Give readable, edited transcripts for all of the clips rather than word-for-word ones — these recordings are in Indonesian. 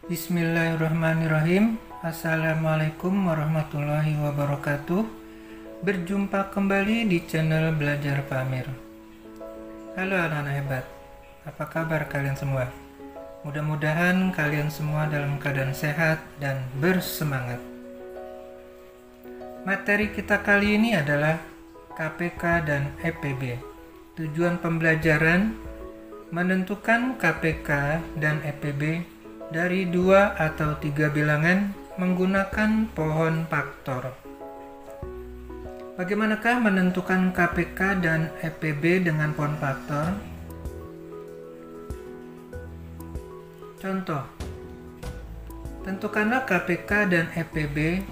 Bismillahirrahmanirrahim. Assalamualaikum warahmatullahi wabarakatuh. Berjumpa kembali di channel Belajar Pak Amir. Halo anak-anak hebat, apa kabar kalian semua? Mudah-mudahan kalian semua dalam keadaan sehat dan bersemangat. Materi kita kali ini adalah KPK dan EPB. Tujuan pembelajaran menentukan KPK dan EPB dari 2 atau 3 bilangan menggunakan pohon faktor. Bagaimanakah menentukan KPK dan EPB dengan pohon faktor? Contoh, tentukanlah KPK dan EPB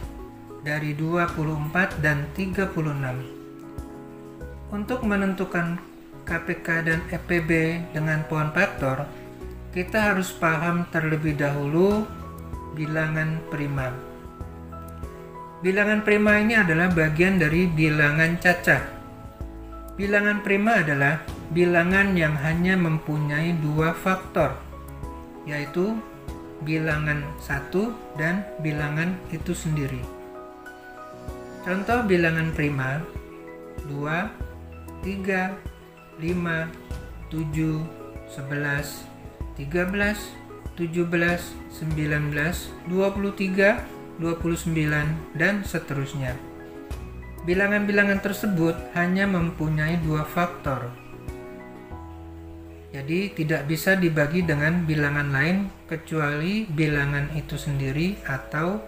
dari 24 dan 36. Untuk menentukan KPK dan EPB dengan pohon faktor, kita harus paham terlebih dahulu bilangan prima. Bilangan prima ini adalah bagian dari bilangan cacah. Bilangan prima adalah bilangan yang hanya mempunyai 2 faktor, yaitu bilangan 1 dan bilangan itu sendiri. Contoh bilangan prima: 2, 3, 5, 7, 11, 13, 17, 19, 23, 29, dan seterusnya. Bilangan-bilangan tersebut hanya mempunyai 2 faktor. Jadi tidak bisa dibagi dengan bilangan lain kecuali bilangan itu sendiri atau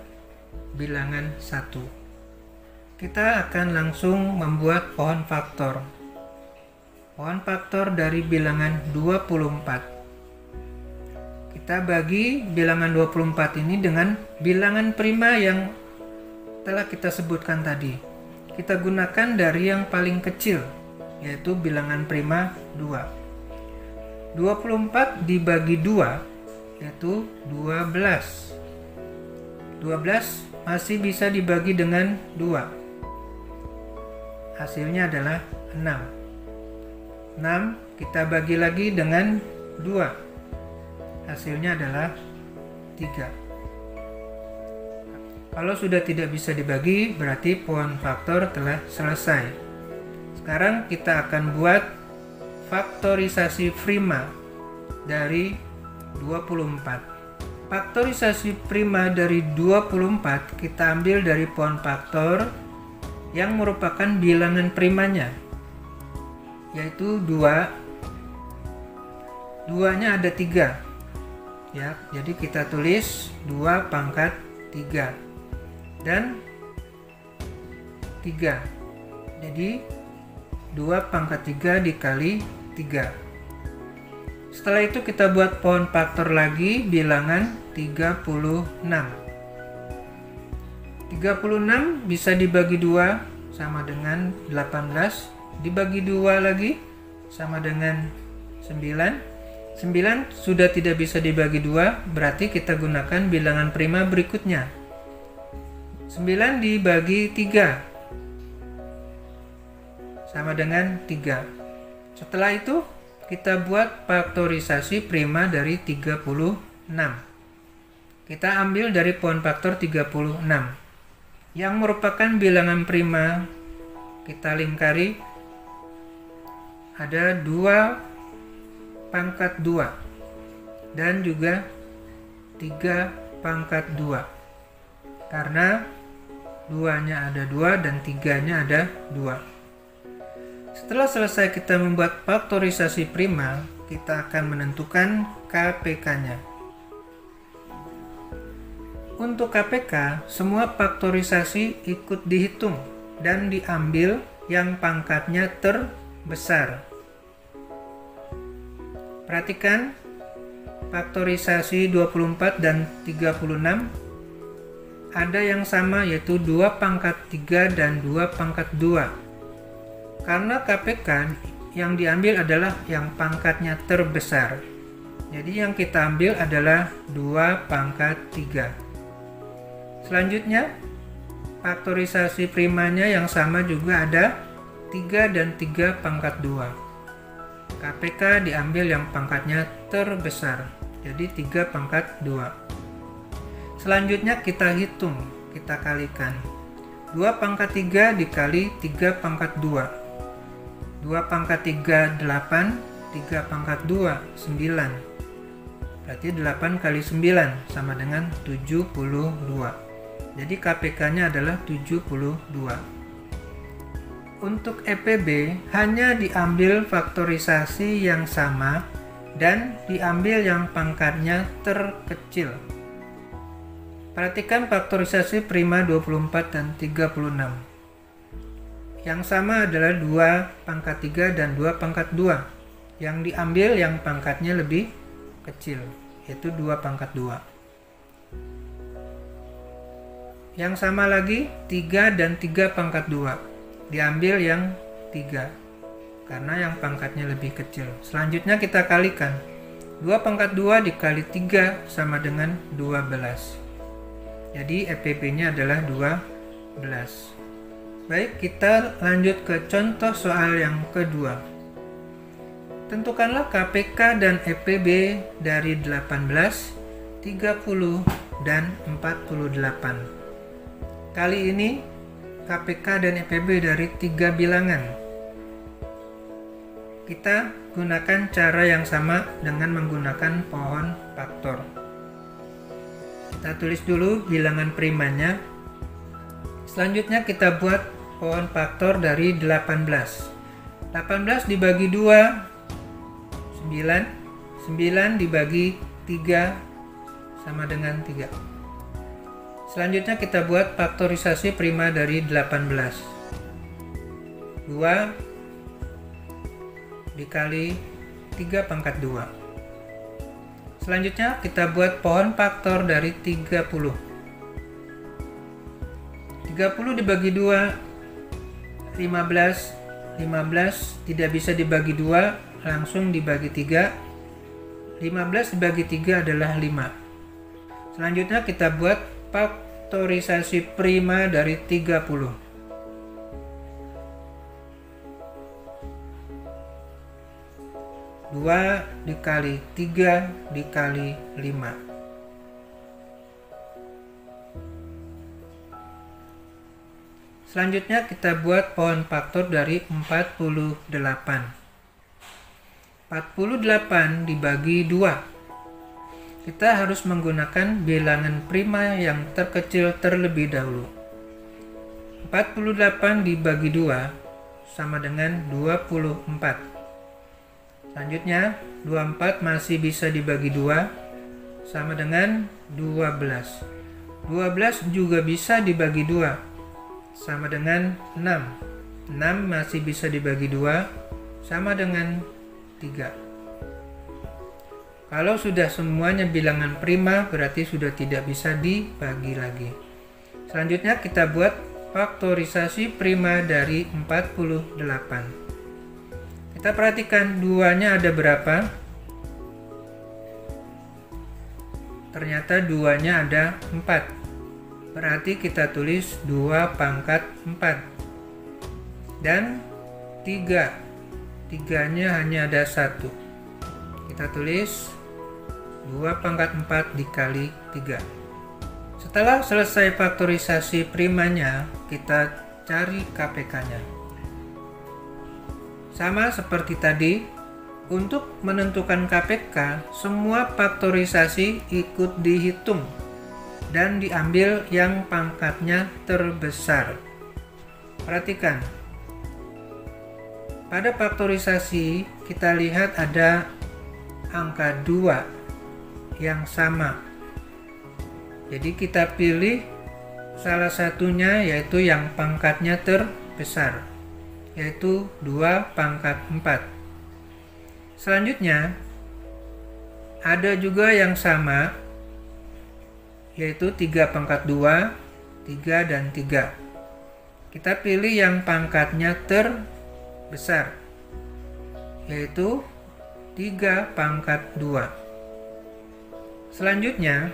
bilangan 1. Kita akan langsung membuat pohon faktor. Pohon faktor dari bilangan 24. Kita bagi bilangan 24 ini dengan bilangan prima yang telah kita sebutkan tadi. Kita gunakan dari yang paling kecil, yaitu bilangan prima 2. 24 dibagi 2, yaitu 12. 12 masih bisa dibagi dengan 2. Hasilnya adalah 6. 6 kita bagi lagi dengan 2. Hasilnya adalah 3. Kalau sudah tidak bisa dibagi, berarti pohon faktor telah selesai. Sekarang kita akan buat faktorisasi prima dari 24. Faktorisasi prima dari 24 kita ambil dari pohon faktor yang merupakan bilangan primanya, yaitu 2. 2-nya ada 3. Ya, jadi kita tulis 2 pangkat 3 dan 3. Jadi 2 pangkat 3 dikali 3. Setelah itu kita buat pohon faktor lagi bilangan 36. 36 bisa dibagi 2 sama dengan 18, dibagi 2 lagi sama dengan 9. 9 sudah tidak bisa dibagi 2, berarti kita gunakan bilangan prima berikutnya. 9 dibagi 3 sama dengan 3. Setelah itu kita buat faktorisasi prima dari 36. Kita ambil dari pohon faktor 36 yang merupakan bilangan prima, kita lingkari ada 2 pangkat 2 dan juga 3 pangkat 2, karena 2-nya ada 2 dan 3-nya ada 2. Setelah selesai kita membuat faktorisasi prima, kita akan menentukan KPK-nya. Untuk KPK, semua faktorisasi ikut dihitung dan diambil yang pangkatnya terbesar. Perhatikan, faktorisasi 24 dan 36 ada yang sama, yaitu 2 pangkat 3 dan 2 pangkat 2. Karena KPK yang diambil adalah yang pangkatnya terbesar. Jadi yang kita ambil adalah 2 pangkat 3. Selanjutnya, faktorisasi primanya yang sama juga ada 3 dan 3 pangkat 2. KPK diambil yang pangkatnya terbesar, jadi 3 pangkat 2. Selanjutnya kita hitung, kita kalikan. 2 pangkat 3 dikali 3 pangkat 2. 2 pangkat 3 8, 3 pangkat 2 9. Berarti 8 kali 9 sama dengan 72. Jadi KPK-nya adalah 72. Untuk EPB hanya diambil faktorisasi yang sama dan diambil yang pangkatnya terkecil. Perhatikan faktorisasi prima 24 dan 36. Yang sama adalah 2 pangkat 3 dan 2 pangkat 2. Yang diambil yang pangkatnya lebih kecil, yaitu 2 pangkat 2. Yang sama lagi 3 dan 3 pangkat 2. Diambil yang 3, karena yang pangkatnya lebih kecil. Selanjutnya kita kalikan. 2 pangkat 2 dikali 3 sama dengan 12. Jadi EPB-nya adalah 12. Baik, kita lanjut ke contoh soal yang kedua. Tentukanlah KPK dan EPB dari 18, 30, dan 48. Kali ini KPK dan EPB dari 3 bilangan. Kita gunakan cara yang sama dengan menggunakan pohon faktor. Kita tulis dulu bilangan primanya. Selanjutnya kita buat pohon faktor dari 18. 18 dibagi 2, 9. 9 dibagi 3 sama dengan 3. Selanjutnya kita buat faktorisasi prima dari 18. 2 dikali 3 pangkat 2. Selanjutnya kita buat pohon faktor dari 30. 30 dibagi 2, 15. 15 tidak bisa dibagi 2, langsung dibagi 3. 15 dibagi 3 adalah 5. Selanjutnya kita buat faktorisasi prima dari 30. 2 dikali 3 dikali 5. Selanjutnya kita buat pohon faktor dari 48. 48 dibagi 2. Kita harus menggunakan bilangan prima yang terkecil terlebih dahulu. 48 dibagi 2 sama dengan 24. Selanjutnya 24 masih bisa dibagi 2 sama dengan 12. 12 juga bisa dibagi 2 sama dengan 6. 6 masih bisa dibagi 2 sama dengan 3. Kalau sudah semuanya bilangan prima berarti sudah tidak bisa dibagi lagi. Selanjutnya kita buat faktorisasi prima dari 48. Kita perhatikan 2-nya ada berapa? Ternyata 2-nya ada 4. Berarti kita tulis 2 pangkat 4. Dan 3. 3-nya hanya ada 1. Kita tulis 2 pangkat 4 dikali 3. Setelah selesai faktorisasi primanya, kita cari KPK-nya. Sama seperti tadi, untuk menentukan KPK, semua faktorisasi ikut dihitung dan diambil yang pangkatnya terbesar. Perhatikan, pada faktorisasi kita lihat ada angka 2 yang sama. Jadi kita pilih salah satunya, yaitu yang pangkatnya terbesar, yaitu 2 pangkat 4. Selanjutnya ada juga yang sama, yaitu 3 pangkat 2, 3 dan 3. Kita pilih yang pangkatnya terbesar, yaitu 3 pangkat 2. Selanjutnya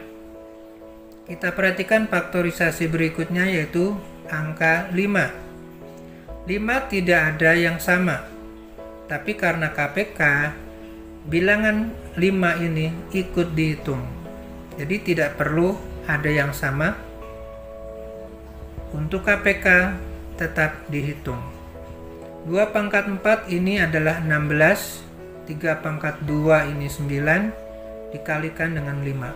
kita perhatikan faktorisasi berikutnya, yaitu angka 5. 5 tidak ada yang sama, tapi karena KPK, bilangan 5 ini ikut dihitung. Jadi tidak perlu ada yang sama. Untuk KPK tetap dihitung. 2 pangkat 4 ini adalah 16, 3 pangkat 2 ini 9, dikalikan dengan 5.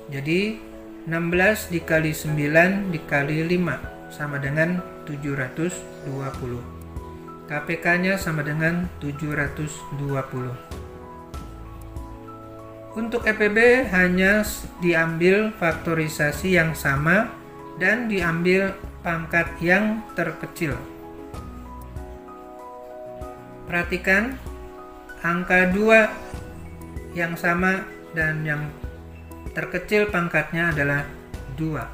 Jadi 16 dikali 9 dikali 5 sama dengan 720. KPK-nya sama dengan 720. Untuk EPB hanya diambil faktorisasi yang sama dan diambil pangkat yang terkecil. Perhatikan angka 2 yang sama dan yang terkecil pangkatnya adalah 2.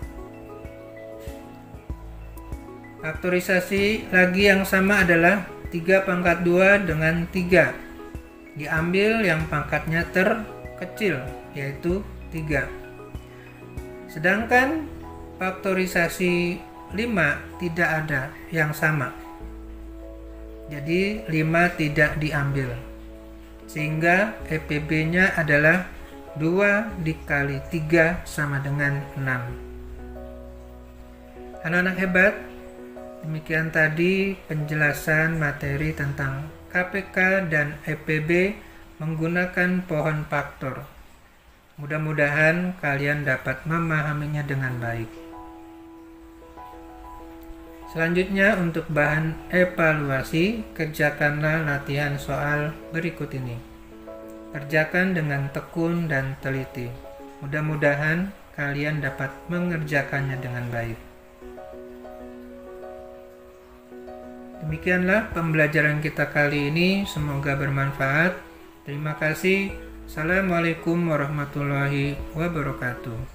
Faktorisasi lagi yang sama adalah 3 pangkat 2 dengan 3. Diambil yang pangkatnya terkecil, yaitu 3. Sedangkan faktorisasi 5 tidak ada yang sama. Jadi 5 tidak diambil. Sehingga EPB-nya adalah 2 dikali 3 sama dengan 6. Anak-anak hebat, demikian tadi penjelasan materi tentang KPK dan EPB menggunakan pohon faktor. Mudah-mudahan kalian dapat memahaminya dengan baik. Selanjutnya untuk bahan evaluasi, kerjakanlah latihan soal berikut ini. Kerjakan dengan tekun dan teliti. Mudah-mudahan kalian dapat mengerjakannya dengan baik. Demikianlah pembelajaran kita kali ini, semoga bermanfaat. Terima kasih. Assalamualaikum warahmatullahi wabarakatuh.